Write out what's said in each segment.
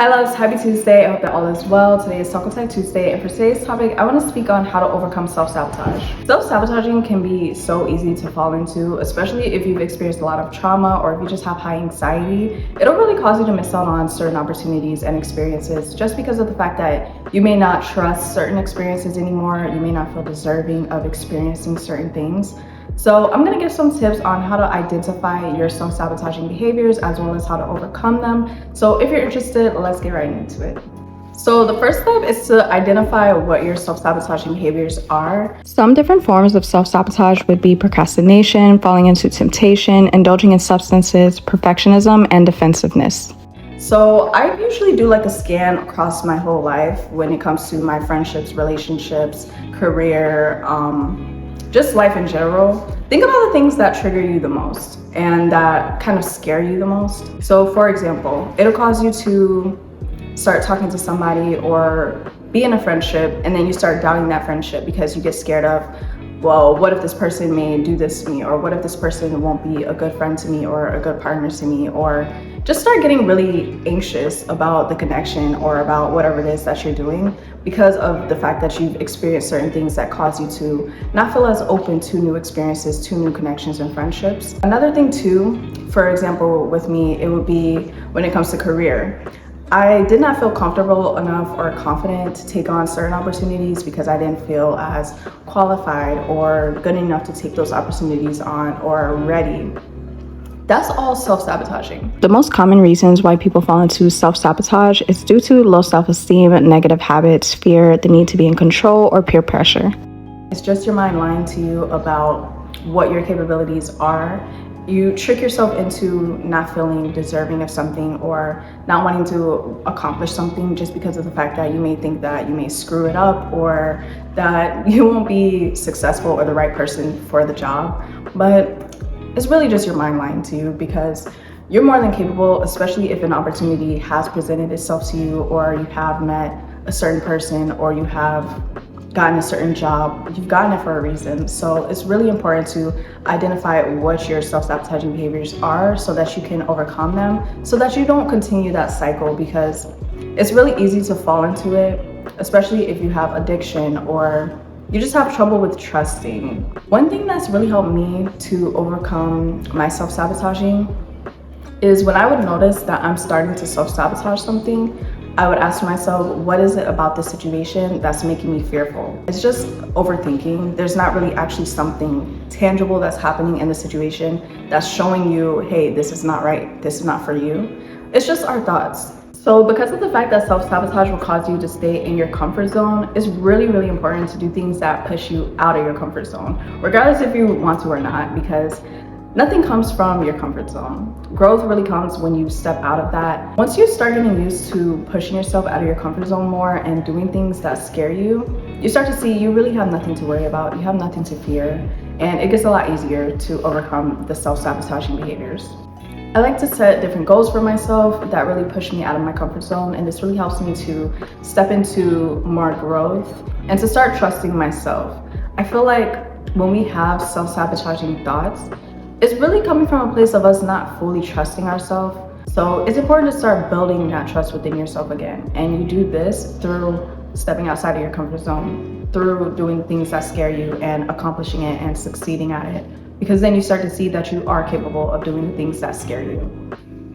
Hi loves, happy Tuesday. I hope that all is well. Today is Tyy Tuesday, and for today's topic, I want to speak on how to overcome self-sabotage. Self-sabotaging can be so easy to fall into, especially if you've experienced a lot of trauma or if you just have high anxiety. It'll really cause you to miss out on certain opportunities and experiences just because of the fact that you may not trust certain experiences anymore. You may not feel deserving of experiencing certain things. So I'm going to give some tips on how to identify your self-sabotaging behaviors as well as how to overcome them. So if you're interested, let's get right into it. So the first step is to identify what your self-sabotaging behaviors are. Some different forms of self-sabotage would be procrastination, falling into temptation, indulging in substances, perfectionism, and defensiveness. So I usually do like a scan across my whole life when it comes to my friendships, relationships, career, just life in general. Think about the things that trigger you the most and that kind of scare you the most. So for example, it'll cause you to start talking to somebody or be in a friendship and then you start doubting that friendship because you get scared of, well, what if this person may do this to me? Or what if this person won't be a good friend to me or a good partner to me? Or just start getting really anxious about the connection or about whatever it is that you're doing because of the fact that you've experienced certain things that cause you to not feel as open to new experiences, to new connections and friendships. Another thing too, for example, with me, it would be when it comes to career. I did not feel comfortable enough or confident to take on certain opportunities because I didn't feel as qualified or good enough to take those opportunities on or ready. That's all self-sabotaging. The most common reasons why people fall into self-sabotage is due to low self-esteem, negative habits, fear, the need to be in control, or peer pressure. It's just your mind lying to you about what your capabilities are. You trick yourself into not feeling deserving of something or not wanting to accomplish something just because of the fact that you may think that you may screw it up or that you won't be successful or the right person for the job. But it's really just your mind lying to you because you're more than capable, especially if an opportunity has presented itself to you or you have met a certain person or you have gotten a certain job. You've gotten it for a reason. So it's really important to identify what your self-sabotaging behaviors are so that you can overcome them, so that you don't continue that cycle, because it's really easy to fall into it, especially if you have addiction or you just have trouble with trusting. One thing that's really helped me to overcome my self-sabotaging is when I would notice that I'm starting to self-sabotage something, I would ask myself, what is it about this situation that's making me fearful? It's just overthinking. There's not really actually something tangible that's happening in the situation that's showing you, hey, this is not right, this is not for you. It's just our thoughts. So because of the fact that self-sabotage will cause you to stay in your comfort zone, it's really, really important to do things that push you out of your comfort zone, regardless if you want to or not, because nothing comes from your comfort zone. Growth really comes when you step out of that. Once you start getting used to pushing yourself out of your comfort zone more and doing things that scare you, you start to see you really have nothing to worry about, you have nothing to fear, and it gets a lot easier to overcome the self-sabotaging behaviors. I like to set different goals for myself that really push me out of my comfort zone, and this really helps me to step into more growth and to start trusting myself. I feel like when we have self-sabotaging thoughts, it's really coming from a place of us not fully trusting ourselves. So it's important to start building that trust within yourself again. And you do this through stepping outside of your comfort zone, through doing things that scare you and accomplishing it and succeeding at it. Because then you start to see that you are capable of doing the things that scare you.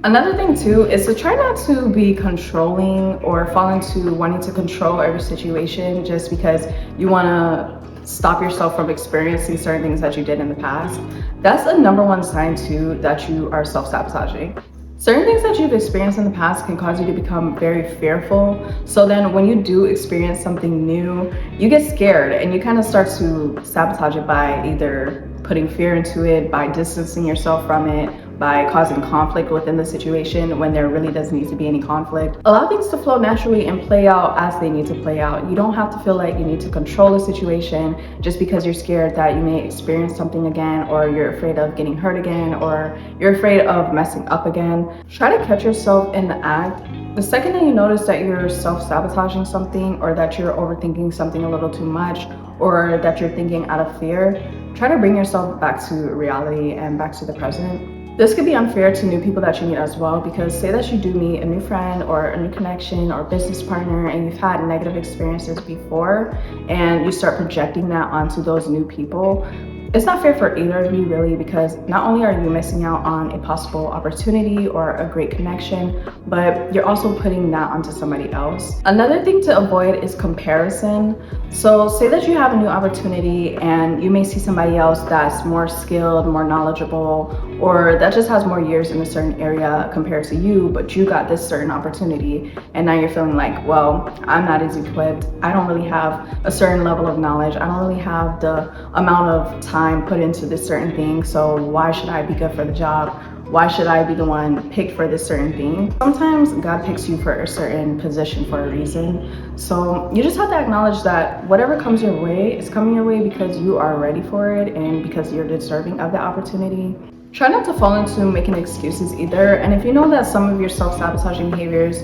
Another thing too is to try not to be controlling or fall into wanting to control every situation just because you want to stop yourself from experiencing certain things that you did in the past. That's the number one sign too that you are self-sabotaging. Certain things that you've experienced in the past can cause you to become very fearful. So then when you do experience something new, you get scared and you kind of start to sabotage it by either putting fear into it, by distancing yourself from it, by causing conflict within the situation when there really doesn't need to be any conflict. Allow things to flow naturally and play out as they need to play out. You don't have to feel like you need to control a situation just because you're scared that you may experience something again, or you're afraid of getting hurt again, or you're afraid of messing up again. Try to catch yourself in the act. The second that you notice that you're self-sabotaging something, or that you're overthinking something a little too much, or that you're thinking out of fear, try to bring yourself back to reality and back to the present. This could be unfair to new people that you meet as well, because say that you do meet a new friend or a new connection or business partner and you've had negative experiences before and you start projecting that onto those new people. It's not fair for either of you really, because not only are you missing out on a possible opportunity or a great connection, but you're also putting that onto somebody else. Another thing to avoid is comparison. So say that you have a new opportunity and you may see somebody else that's more skilled, more knowledgeable, or that just has more years in a certain area compared to you, but you got this certain opportunity and now you're feeling like, well, I'm not as equipped. I don't really have a certain level of knowledge. I don't really have the amount of time put into this certain thing. So why should I be good for the job? Why should I be the one picked for this certain thing? Sometimes God picks you for a certain position for a reason. So you just have to acknowledge that whatever comes your way is coming your way because you are ready for it and because you're deserving of the opportunity. Try not to fall into making excuses either. And if you know that some of your self-sabotaging behaviors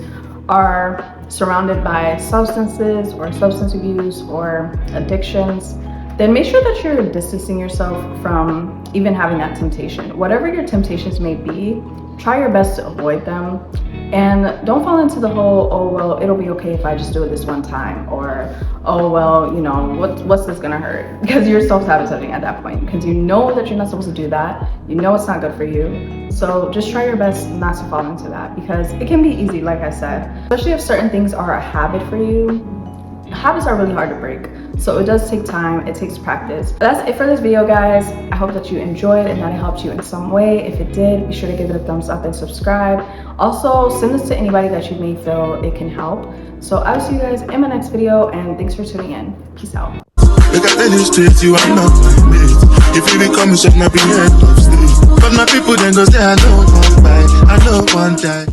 are surrounded by substances or substance abuse or addictions, then make sure that you're distancing yourself from even having that temptation. Whatever your temptations may be, try your best to avoid them. And don't fall into the whole, oh, well, it'll be okay if I just do it this one time. Or, oh, well, you know, what's this gonna hurt? Because you're self-sabotaging at that point. Because you know that you're not supposed to do that. You know it's not good for you. So just try your best not to fall into that, because it can be easy, like I said. Especially if certain things are a habit for you. Habits are really hard to break. So it does take time, it takes practice. But that's it for this video, guys. I hope that you enjoyed and that it helped you in some way. If it did, be sure to give it a thumbs up and subscribe. Also, send this to anybody that you may feel it can help. So I'll see you guys in my next video, and thanks for tuning in. Peace out. Look at the streets, you are not my mate. If you become a chef, not be head of state. But my people then go say, I know one die.